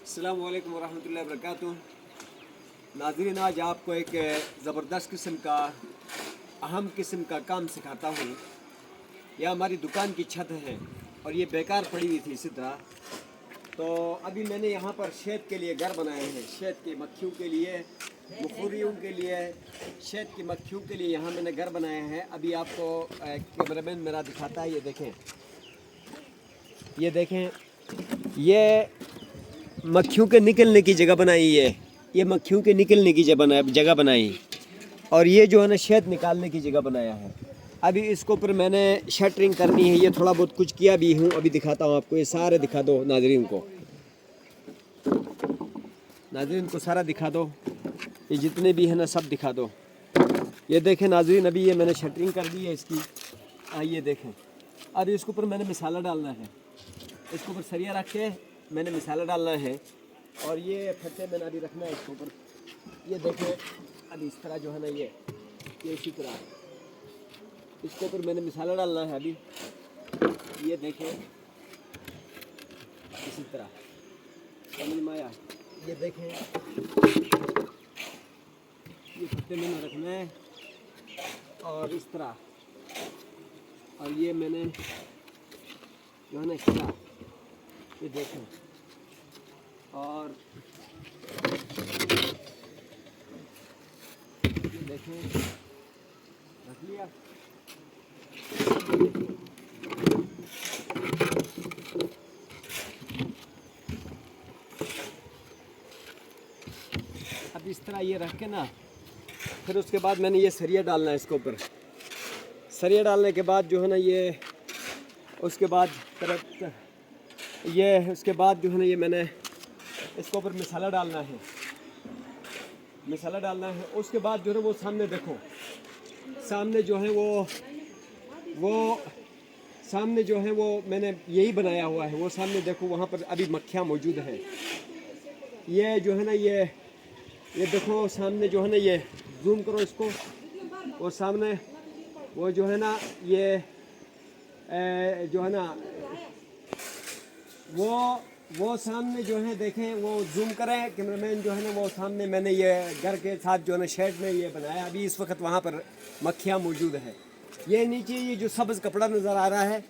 अस्सलाम वालेकुम वरहमतुल्लाहि वबरकातुहू। नाज़रीन, आज आपको एक ज़बरदस्त किस्म का अहम किस्म का काम सिखाता हूँ। यह हमारी दुकान की छत है और ये बेकार पड़ी हुई थी इसी तरह। तो अभी मैंने यहाँ पर शहद के लिए घर बनाए हैं, शहद की मक्खियों के लिए, मुखुरियों के लिए, शहद की मक्खियों के लिए यहाँ मैंने घर बनाए हैं। अभी आपको कैमरामैन मेरा दिखाता है, ये देखें, ये मक्खियों के निकलने की जगह बनाई है। ये मक्खियों के निकलने की जगह बनाई और ये जो है ना शहद निकालने की जगह बनाया है। अभी इसको ऊपर मैंने शटरिंग करनी है, ये थोड़ा बहुत कुछ किया भी हूँ। अभी दिखाता हूँ आपको, ये सारे दिखा दो नाजरीन को सारा दिखा दो, ये जितने भी है ना सब दिखा दो। ये देखें नाजरीन, अभी ये मैंने शटरिंग कर दी है इसकी। आइए देखें, अभी इसके ऊपर मैंने मिसाला डालना है, इसके ऊपर सरिया रख के मैंने मिसाला डालना है और ये फट्टे मैंने अभी रखना है इसके ऊपर। ये देखें, अभी इस तरह जो है ना ये इसी तरह इसके ऊपर मैंने मिसाला डालना है अभी। ये देखें इसी तरह, समझ में आया? ये देखें, ये फट्टे मैंने रखना है और इस तरह, और ये मैंने जो है ना इस तरह, ये देखें, और ये देखें रख लिया। अब इस तरह ये रख के ना, फिर उसके बाद मैंने ये सरिया डालना है इसके ऊपर। सरिया डालने के बाद जो है ना ये, उसके बाद उसके बाद जो है ना ये मैंने इसके ऊपर मिसाला डालना है, उसके बाद जो है वो सामने देखो, सामने जो है वो सामने जो है वो मैंने यही बनाया हुआ है। वो सामने देखो, वहाँ पर अभी मक्खियाँ मौजूद हैं। ये जो है ना ये देखो सामने जो है ना, ये जूम करो इसको, और सामने वो जो है ना ये जो है ना वो सामने जो है देखें, वो जूम करें कैमरामैन जो है ना, वो सामने मैंने ये घर के साथ जो है ना शेड में ये बनाया। अभी इस वक्त वहाँ पर मक्खियाँ मौजूद है। ये नीचे ये जो सब्ज़ कपड़ा नज़र आ रहा है,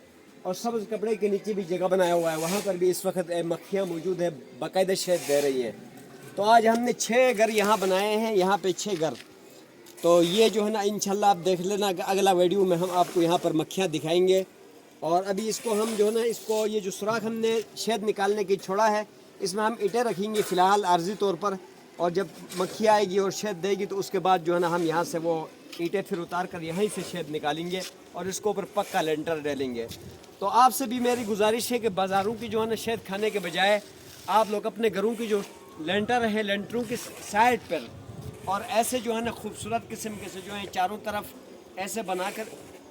और सब्ज़ कपड़े के नीचे भी जगह बनाया हुआ है, वहाँ पर भी इस वक्त मक्खियाँ मौजूद है, बाकायदा शहद दे रही है। तो आज हमने 6 घर यहाँ बनाए हैं, यहाँ पे 6 घर। तो ये जो है ना इंशाल्लाह आप देख लेना, अगला वीडियो में हम आपको यहाँ पर मक्खियाँ दिखाएंगे। और अभी इसको हम जो है ना, इसको ये जो सुराख हमने शहद निकालने की छोड़ा है, इसमें हम ईंटें रखेंगे फ़िलहाल आर्जी तौर पर, और जब मक्खी आएगी और शहद देगी तो उसके बाद जो है ना हम यहाँ से वो ईंटें फिर उतार कर यहीं से शहद निकालेंगे और इसको ऊपर पक्का लेंटर डालेंगे। तो आपसे भी मेरी गुजारिश है कि बाज़ारों की जो है ना शहद खाने के बजाय आप लोग अपने घरों की जो लेंटर है, लेंटरों की साइड पर और ऐसे जो है ना खूबसूरत किस्म के से जो है चारों तरफ ऐसे बनाकर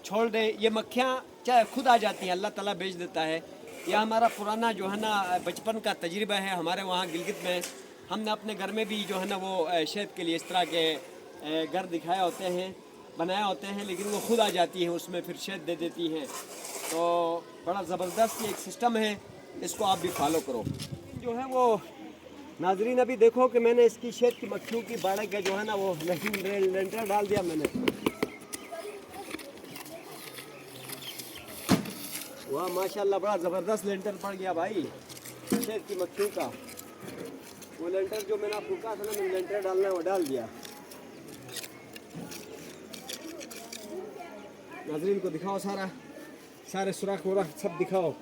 छोड़ दें। ये मक्खियाँ चाहे खुद आ जाती हैं, अल्लाह ताला भेज देता है। यह हमारा पुराना जो है ना बचपन का तजुर्बा है। हमारे वहाँ गिलगित में हमने अपने घर में भी जो है ना वो शहद के लिए इस तरह के घर दिखाए होते हैं, बनाए होते हैं, लेकिन वो खुद आ जाती हैं, उसमें फिर शहद दे देती हैं। तो बड़ा ज़बरदस्त एक सिस्टम है, इसको आप भी फॉलो करो। जो है वो नाजरीन, अभी देखो कि मैंने इसकी शहद की मक्खियों की बाड़े का जो है ना वो लेंटर डाल दिया मैंने। वाह माशाल्लाह, बड़ा ज़बरदस्त लेंटर पड़ गया भाई शहद की मक्खियों का। वो लेंटर जो मैंने आपको कहा था ना, मैंने लेंटर डालना है, वो डाल दिया। नाजरीन को दिखाओ, सारे सुराख वराख सब दिखाओ।